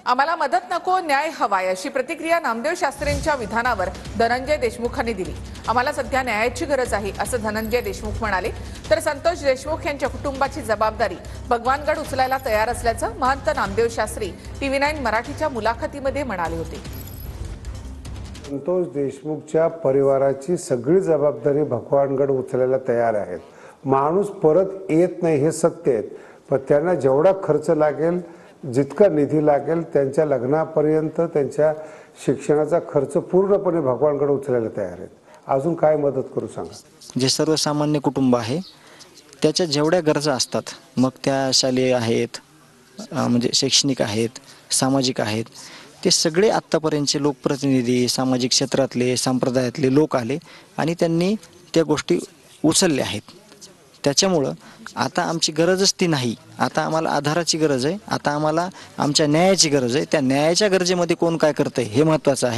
आम्हाला मदत नको, न्याय हवाय अशी प्रतिक्रिया नामदेव शास्त्रींच्या विधानावर धनंजय देशमुखांनी दिली। आम्हाला सध्या न्यायाची गरज आहे असं धनंजय देशमुख म्हणाले। तर संतोष देशमुख यांच्या कुटुंबाची जबाबदारी भगवानगड उचलायला तयार असल्याचं महंत नामदेव शास्त्री TV9 मराठीच्या मुलाखतीमध्ये म्हणाले होते। संतोष देशमुखच्या परिवाराची सगळी जबाबदारी भगवानगड उचलायला तयार आहेत। माणूस परत येत नाही हे सत्य आहे, पण त्यांना जेवढा खर्च लागेल, जितका निधी लागेल, त्यांच्या लग्नापर्यंत त्यांच्या शिक्षणाचा खर्च पूर्णपणे भगवानगड उचलायला तयार आहेत। अजून काय मदत करू सांगा। जे सर्वसामान्य कुटुंब आहे त्याच्या जेवढ्या गरजा असतात, मग त्या शालेय आहेत, म्हणजे शैक्षणिक आहेत, सामाजिक आहेत, ते सगळे आत्तापर्यंतचे लोकप्रतिनिधी, सामाजिक क्षेत्रातले, संप्रदायातले लोक आले आणि त्यांनी त्या गोष्टी उचलल्या आहेत। त्याच्यामुळं आता आमची गरजच ती नाही, आता आम्हाला आधाराची गरज आहे, आता आम्हाला आमच्या न्यायाची गरज आहे। त्या न्यायाच्या गरजेमध्ये कोण काय करतंय हे महत्त्वाचं आहे।